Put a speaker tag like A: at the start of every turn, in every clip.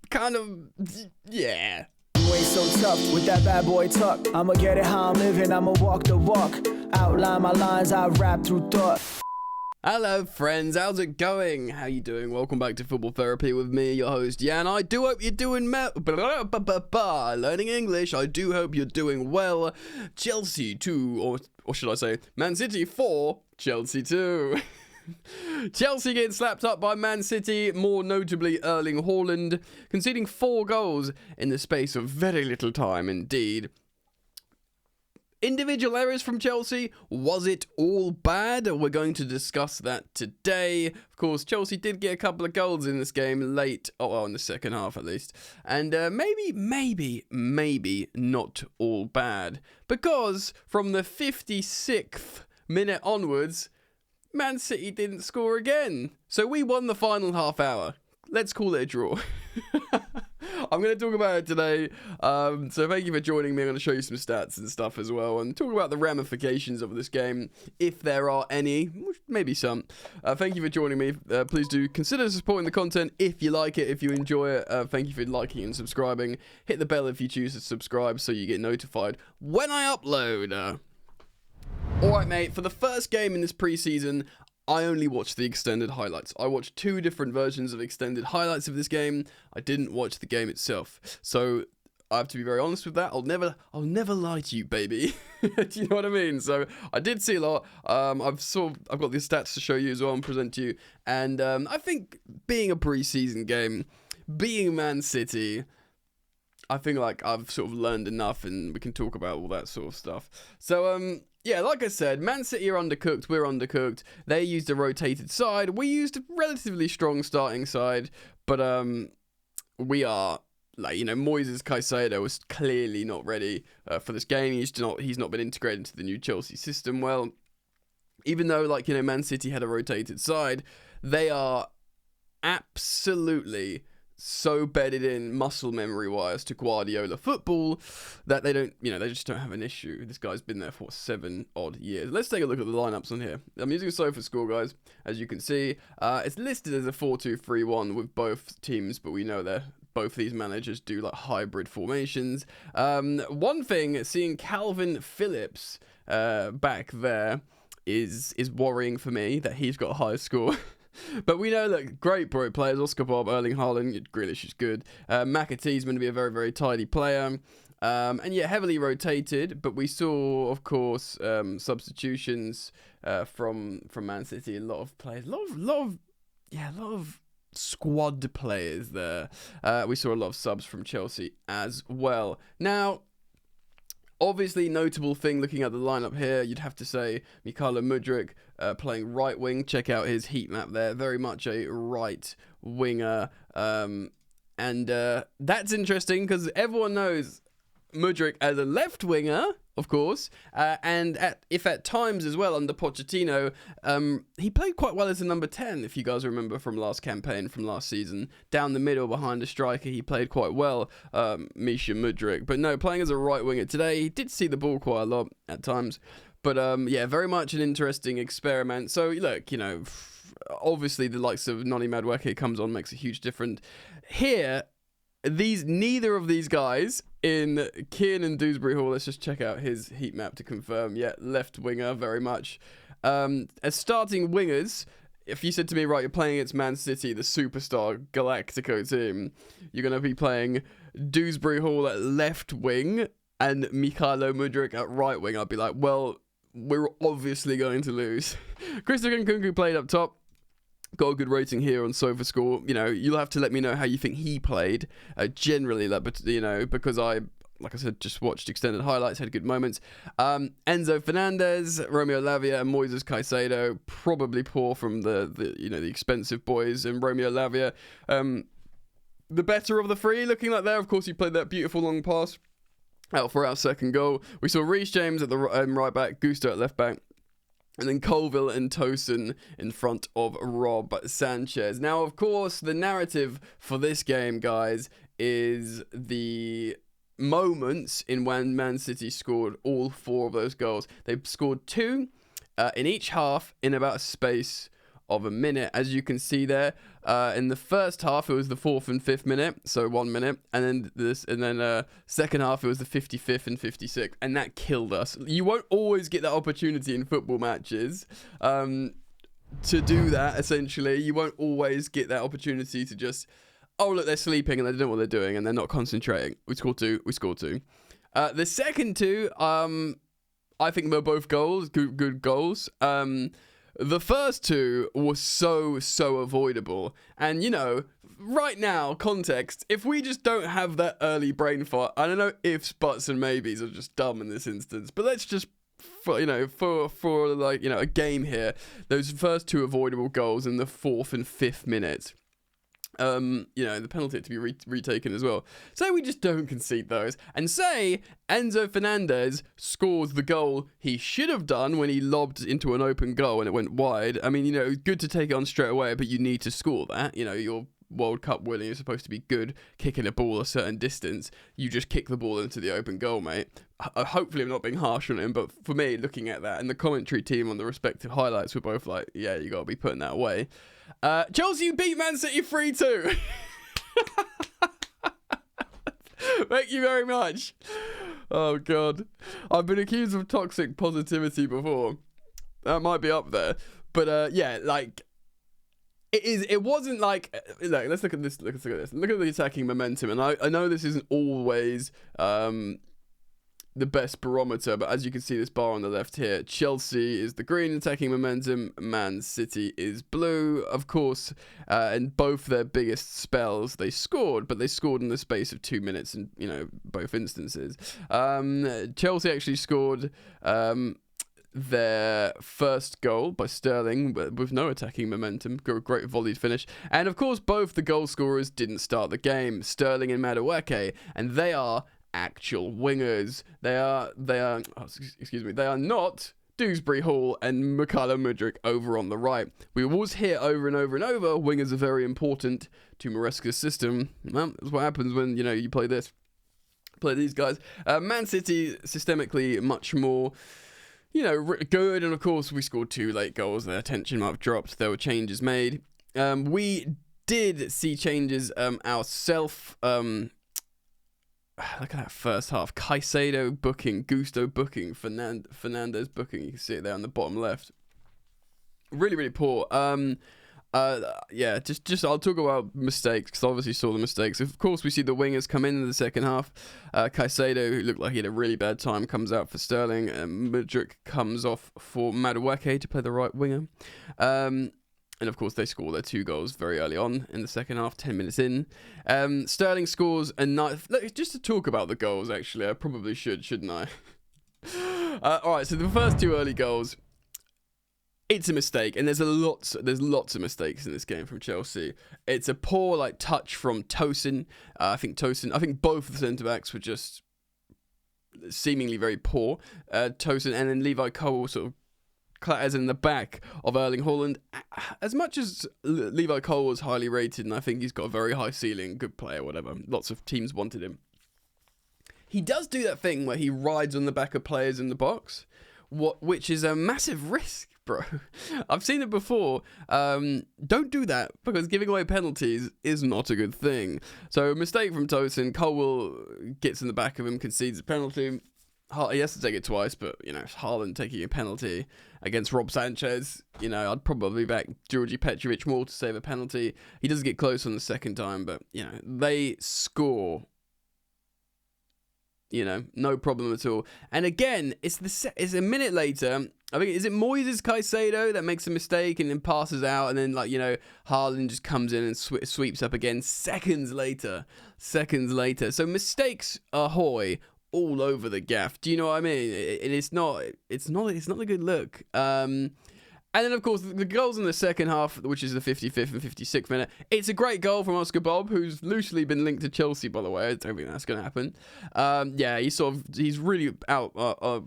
A: kind of, yeah.
B: You ain't so tough with that bad boy tuck. I'ma get it how I'm living, I'ma walk the walk. Outline my lines, I rap through thought.
A: Hello friends, how's it going? How you doing? Welcome back to Football Therapy with me, your host Jan. I do hope you're doing learning English. I do hope you're doing well. Chelsea 2, or should I say Man City 4, Chelsea 2. Chelsea getting slapped up by Man City, more notably Erling Haaland, conceding 4 goals in the space of very little time indeed. Individual errors from Chelsea, was it all bad? We're going to discuss that today. Of course, Chelsea did get a couple of goals in this game late, in the second half at least. And maybe not all bad. Because from the 56th minute onwards, Man City didn't score again. So we won the final half hour. Let's call it a draw. I'm going to talk about it today, so thank you for joining me. I'm going to show you some stats and stuff as well, and talk about the ramifications of this game, if there are any, maybe some. Thank you for joining me. Please do consider supporting the content if you like it, if you enjoy it. Thank you for liking and subscribing. Hit the bell if you choose to subscribe so you get notified when I upload. Alright mate, for the first game in this preseason, I only watched the extended highlights. I watched 2 different versions of extended highlights of this game. I didn't watch the game itself. So I have to be very honest with that. I'll never lie to you, baby. Do you know what I mean? So I did see a lot. I've got the stats to show you as well and present to you. And I think being a preseason game, being Man City, I think like I've sort of learned enough, and we can talk about all that sort of stuff. So yeah, like I said, Man City are undercooked, we're undercooked. They used a rotated side, we used a relatively strong starting side, but we are, Moises Caicedo was clearly not ready for this game. He's not been integrated into the new Chelsea system well. Even though, Man City had a rotated side, they are absolutely so bedded in muscle memory wise to Guardiola football that they just don't have an issue. This guy's been there for 7 odd years. Let's take a look at the lineups on here. I'm using SofaScore, guys. As you can see, it's listed as a 4-2-3-1 with both teams, but we know that both these managers do hybrid formations. One thing, seeing Calvin Phillips back there is worrying for me that he's got a high score. But we know that great pro players, Oscar Bob, Erling Haaland, Grealish is good. McAtee's going to be a very, very tidy player. And yeah, heavily rotated, but we saw, of course, substitutions from Man City. A lot of players, a lot of squad players there. We saw a lot of subs from Chelsea as well. Now, obviously, notable thing looking at the lineup here, you'd have to say Mykhailo Mudryk playing right wing. Check out his heat map there. Very much a right winger. And that's interesting because everyone knows Mudryk as a left winger, of course, and if at times as well under Pochettino, he played quite well as a number 10, if you guys remember from last campaign, from last season. Down the middle behind a striker, he played quite well, Misha Mudryk. But no, playing as a right winger today, he did see the ball quite a lot at times. But yeah, very much an interesting experiment. So look, obviously the likes of Noni Madueke comes on, makes a huge difference. Here, neither of these guys in Kiernan Dewsbury Hall, let's just check out his heat map to confirm. Yeah, left winger, very much. As starting wingers, if you said to me, right, you're playing against Man City, the superstar Galactico team, you're going to be playing Dewsbury Hall at left wing and Mykhailo Mudryk at right wing, I'd be like, well, we're obviously going to lose. Christopher Nkunku played up top. Got a good rating here on SofaScore. You'll have to let me know how you think he played. Generally, because I, like I said, just watched extended highlights, had good moments. Enzo Fernandez, Romeo Lavia, and Moises Caicedo, probably poor from the expensive boys, and Romeo Lavia, the better of the 3, looking like there. Of course, he played that beautiful long pass out for our second goal. We saw Reece James at the right back, Gusto at left back. And then Colville and Tosin in front of Rob Sanchez. Now, of course, the narrative for this game, guys, is the moments in when Man City scored all 4 of those goals. They scored 2 in each half in about a space of a minute, as you can see there. In the first half, it was the 4th and 5th minute, so 1 minute, and then second half, it was the 55th and 56th, and that killed us. You won't always get that opportunity in football matches to do that. Essentially, you won't always get that opportunity to just, oh look, they're sleeping and they don't know what they're doing and they're not concentrating. We scored two. The second two, I think they're both goals, good goals. The first two were so avoidable. And, you know, right now, context, if we just don't have that early brain fart, I don't know ifs, buts, and maybes are just dumb in this instance, but let's just, for like, you know, a game here, those first two avoidable goals in the 4th and 5th minutes. You know, the penalty to be retaken as well. Say we just don't concede those, and say Enzo Fernandez scores the goal he should have done when he lobbed into an open goal and it went wide. I mean, you know, good to take it on straight away, but you need to score that. You know, you're World Cup winning, you're supposed to be good kicking a ball a certain distance. You just kick the ball into the open goal, mate. Hopefully I'm not being harsh on him, but for me, looking at that, and the commentary team on the respective highlights were both like, yeah, you got to be putting that away. Chelsea beat Man City 3-2. Thank you very much. Oh, God. I've been accused of toxic positivity before. That might be up there. But, yeah, like, it wasn't like, look, let's look at this. Look at the attacking momentum. And I know this isn't always the best barometer, but as you can see, this bar on the left here, Chelsea is the green attacking momentum, Man City is blue. Of course, in both their biggest spells, they scored, but they scored in the space of 2 minutes in, you know, both instances. Chelsea actually scored their first goal by Sterling, but with no attacking momentum. Great volleyed finish. And of course, both the goal scorers didn't start the game, Sterling and Madueke, and they are actual wingers. They are not Dewsbury Hall and Mykhailo Mudryk over on the right. We always hear over and over and over, wingers are very important to Maresca's system. Well, that's what happens when, you know, you play these guys. Man City, systemically, much more, you know, good, and of course, we scored 2 late goals. Their tension might have dropped. There were changes made. We did see changes ourselves. Look at that first half. Caicedo booking, Gusto booking, Fernandez booking. You can see it there on the bottom left. Really, really poor. Yeah, just I'll talk about mistakes, because I obviously saw the mistakes. Of course, we see the wingers come in the second half. Caicedo, who looked like he had a really bad time, comes out for Sterling. Mudryk comes off for Madueke to play the right winger. And of course, they score their 2 goals very early on in the second half, 10 minutes in. Sterling scores a nice... Just to talk about the goals, actually, I probably shouldn't I? Alright, so the first 2 early goals, it's a mistake, and there's lots of mistakes in this game from Chelsea. It's a poor touch from Tosin. I think both of the centre-backs were just seemingly very poor. Tosin, and then Levi Cole sort of clatters in the back of Erling Haaland. As much as Levi Cole was highly rated, and I think he's got a very high ceiling, good player, whatever, lots of teams wanted him, he does do that thing where he rides on the back of players in the box, which is a massive risk, bro. I've seen it before. Don't do that, because giving away penalties is not a good thing. So, a mistake from Tosin. Cole gets in the back of him, concedes a penalty. He has to take it twice, but, you know, Haaland taking a penalty against Rob Sanchez, you know, I'd probably back Georgi Petrovic more to save a penalty. He does get close on the second time, but, you know, they score, you know, no problem at all. And again, it's a minute later. I think, is it Moises Caicedo that makes a mistake and then passes out, and then, like, you know, Haaland just comes in and sweeps up again seconds later. So mistakes ahoy all over the gaff. Do you know what I mean? It's not a good look. And then, of course, the goals in the second half, which is the 55th and 56th minute, it's a great goal from Oscar Bob, who's loosely been linked to Chelsea, by the way. I don't think that's going to happen. Yeah, he's really out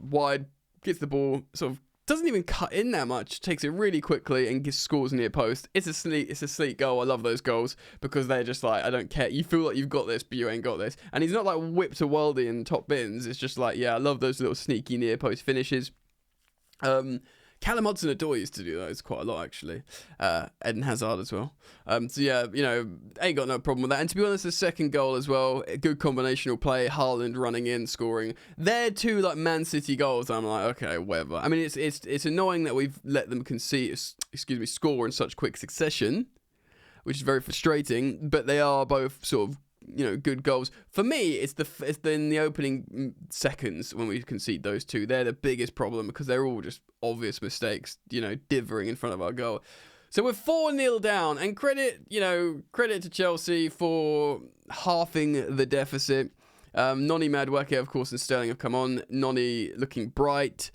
A: wide, gets the ball, sort of doesn't even cut in that much, takes it really quickly and scores near post. It's a sleek goal. I love those goals, because they're just like, I don't care. You feel like you've got this, but you ain't got this. And he's not like whipped to worldy in top bins. It's just like, yeah, I love those little sneaky near post finishes. Callum Hudson-Odoi used to do those quite a lot, actually. Eden Hazard as well. So yeah, ain't got no problem with that. And to be honest, the second goal as well, a good combinational play. Haaland running in, scoring. They're two like Man City goals. I'm like, okay, whatever. I mean, it's annoying that we've let them score in such quick succession, which is very frustrating. But they are both sort of good goals. For me, it's in the opening seconds when we concede those two. They're the biggest problem because they're all just obvious mistakes, dithering in front of our goal. So we're 4-0 down, and credit to Chelsea for halving the deficit. Noni Madueke, of course, and Sterling have come on. Noni looking bright,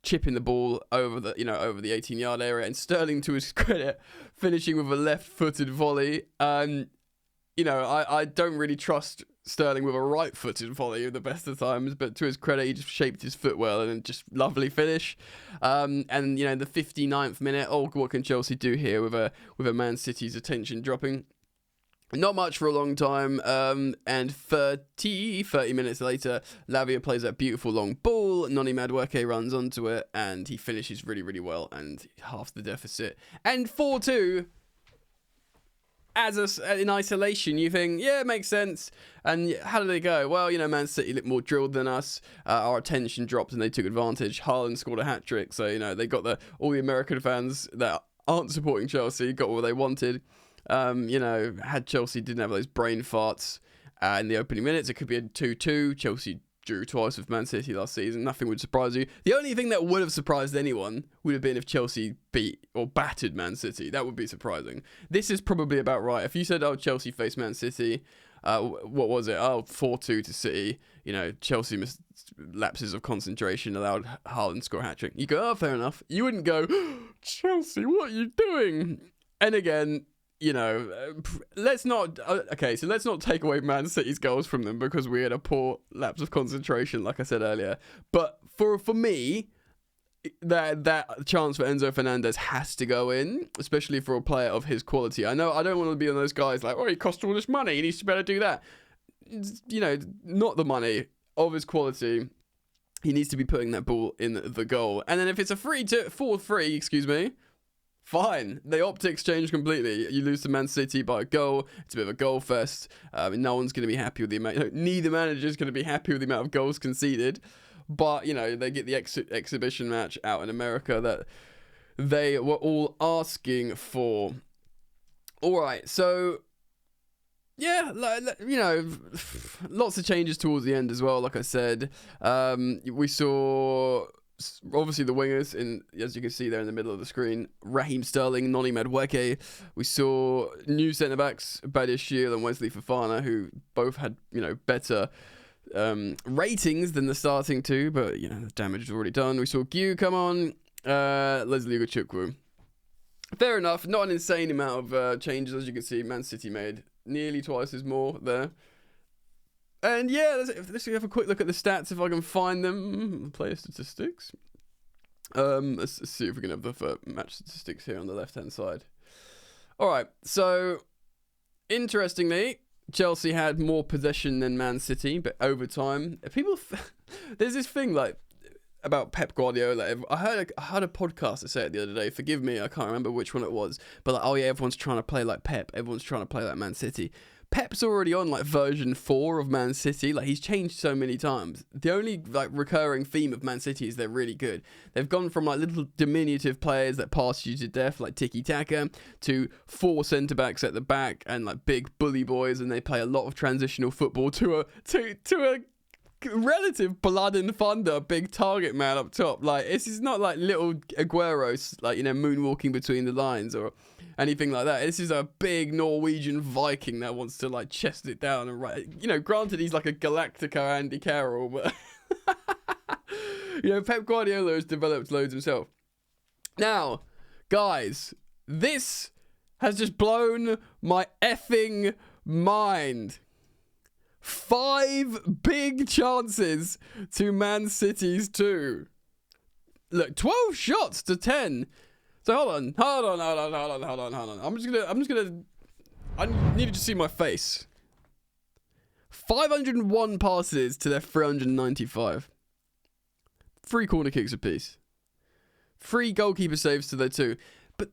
A: chipping the ball over the 18-yard area, and Sterling, to his credit, finishing with a left-footed volley. I don't really trust Sterling with a right-footed volley at the best of times, but to his credit, he just shaped his foot well and just lovely finish. And the 59th minute, what can Chelsea do here with a Man City's attention dropping? Not much for a long time, and 30 minutes later, Lavia plays that beautiful long ball, Noni Madueke runs onto it, and he finishes really, really well, and halves the deficit. And 4-2, in isolation, you think, yeah, it makes sense. And how did they go? Well, Man City looked more drilled than us. Our attention dropped and they took advantage. Haaland scored a hat-trick, so, they got all the American fans that aren't supporting Chelsea got what they wanted. Had Chelsea didn't have those brain farts in the opening minutes, it could be a 2-2. Chelsea drew twice with Man City last season. Nothing would surprise you. The only thing that would have surprised anyone would have been if Chelsea beat or battered Man City. That would be surprising. This is probably about right. If you said, Chelsea faced Man City, what was it? 4-2 to City. Chelsea missed lapses of concentration, allowed Haaland to score a hat-trick. You go, fair enough. You wouldn't go, Chelsea, what are you doing? And again, let's not take away Man City's goals from them because we had a poor lapse of concentration, like I said earlier. But for me, that chance for Enzo Fernandez has to go in, especially for a player of his quality. I know I don't want to be one of those guys like, he cost all this money, he needs to be able to do that. Not the money, of his quality. He needs to be putting that ball in the goal. And then if it's a 4-3, fine. The optics change completely. You lose to Man City by a goal. It's a bit of a goal fest. No one's going to be happy with the amount. Neither manager's going to be happy with the amount of goals conceded. But, they get the exhibition match out in America that they were all asking for. All right, so, yeah, lots of changes towards the end as well, like I said. We saw... obviously the wingers, as you can see there in the middle of the screen, Raheem Sterling, Noni Madueke. We saw new centre-backs, Badiashile and Wesley Fofana, who both had, better ratings than the starting two, but, the damage is already done. We saw Guiu come on, Leslie Ugochukwu. Fair enough, not an insane amount of changes, as you can see. Man City made nearly twice as more there. And yeah, let's have a quick look at the stats if I can find them. Player statistics. Let's see if we can have the match statistics here on the left-hand side. All right, so interestingly, Chelsea had more possession than Man City, but over time, there's this thing about Pep Guardiola. I heard a podcaster say it the other day. Forgive me, I can't remember which one it was. But everyone's trying to play like Pep. Everyone's trying to play like Man City. Pep's already on version 4 of Man City. He's changed so many times. The only recurring theme of Man City is they're really good. They've gone from little diminutive players that pass you to death, like Tiki Taka, to 4 centre backs at the back and big bully boys, and they play a lot of transitional football to a relative blood and thunder big target man up top. This is not little Aguero's moonwalking between the lines or anything like that. This is a big Norwegian Viking that wants to chest it down and granted he's like a Galactica Andy Carroll, but Pep Guardiola has developed loads himself. Now, guys, this has just blown my effing mind. 5 big chances to Man City's 2. Look, 12 shots to 10. So hold on. I needed to see my face. 501 passes to their 395. 3 corner kicks apiece. 3 goalkeeper saves to their 2. But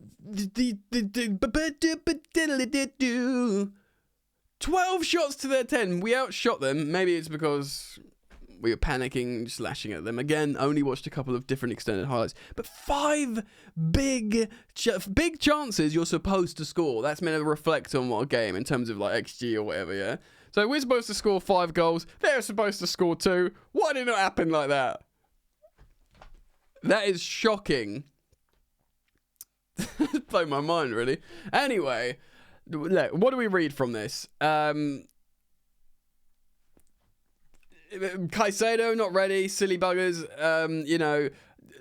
A: 12 shots to their 10. We outshot them. Maybe it's because we were panicking, just lashing at them. Again, only watched a couple of different extended highlights. But 5 big chances you're supposed to score. That's meant to reflect on what a game in terms of like XG or whatever, yeah? So we're supposed to score 5 goals. They're supposed to score 2. Why did it not happen like that? That is shocking. It's blown my mind, really. Anyway, what do we read from this? Caicedo not ready, silly buggers.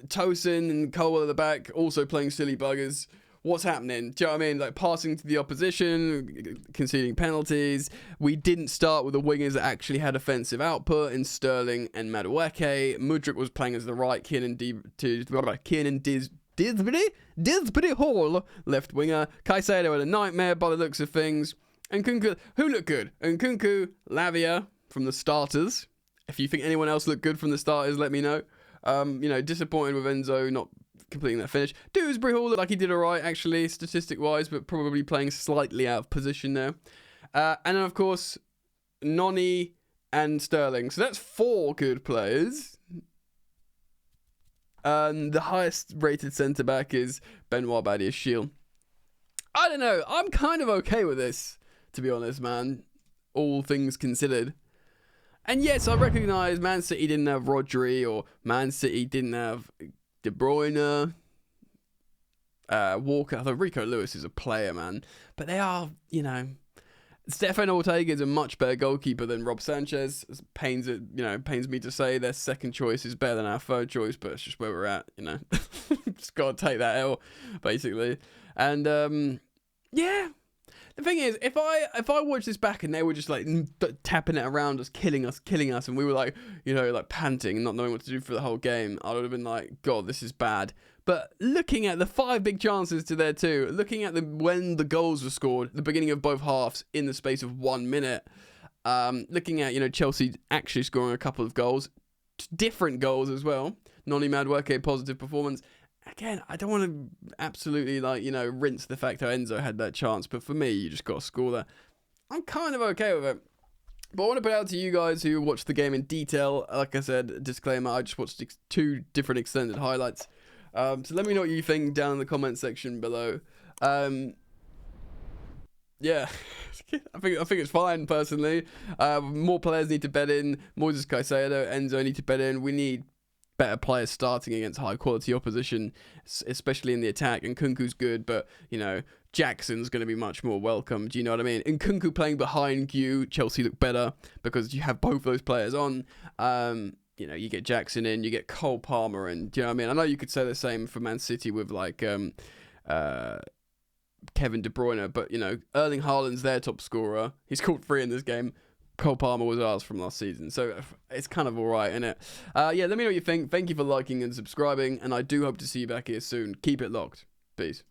A: Tosin and Colwell at the back also playing silly buggers. What's happening? Do you know what I mean? Like passing to the opposition, conceding penalties. We didn't start with the wingers that actually had offensive output in Sterling and Madueke. Mudryk was playing as the right. Kiernan Disbury Hall left winger. Caicedo had a nightmare by the looks of things. And Nkunku, who looked good? Nkunku, Lavia from the starters. If you think anyone else looked good from the starters, let me know. Disappointed with Enzo not completing that finish. Dewsbury Hall looked like he did alright, actually, statistic-wise, but probably playing slightly out of position there. And then, of course, Noni and Sterling. So that's 4 good players. The highest rated centre-back is Benoit Badiashile. I don't know. I'm kind of okay with this, to be honest, man. All things considered. And yes, I recognise Man City didn't have Rodri, or Man City didn't have De Bruyne, Walker. I thought Rico Lewis is a player, man. But they are, Stefan Ortega is a much better goalkeeper than Rob Sanchez. It pains me to say their second choice is better than our third choice, but it's just where we're at, Just gotta take that L, basically. And yeah. The thing is, if I watched this back and they were just like tapping it around us, killing us, and we were like, like panting and not knowing what to do for the whole game, I would have been like, God, this is bad. But looking at the 5 big chances to their 2, looking at when the goals were scored, the beginning of both halves in the space of 1 minute, looking at, Chelsea actually scoring a couple of goals, different goals as well, Noni Madueke positive performance. Again, I don't want to absolutely, rinse the fact how Enzo had that chance, but for me, you just got to score that. I'm kind of okay with it. But I want to put out to you guys who watched the game in detail. Like I said, disclaimer, I just watched 2 different extended highlights. So let me know what you think down in the comment section below. Yeah, I think it's fine, personally. More players need to bet in. Moises Caicedo, Enzo need to bet in. We need better players starting against high quality opposition, especially in the attack. And Nkunku's good, but Jackson's going to be much more welcome. Do you know what I mean? And Nkunku playing behind you, Chelsea look better because you have both those players on. You get Jackson in, you get Cole Palmer in. Do you know what I mean? I know you could say the same for Man City with Kevin De Bruyne, but Erling Haaland's their top scorer. He scored 3 in this game. Cole Palmer was ours from last season, so it's kind of alright, isn't it? Let me know what you think. Thank you for liking and subscribing, and I do hope to see you back here soon. Keep it locked. Peace.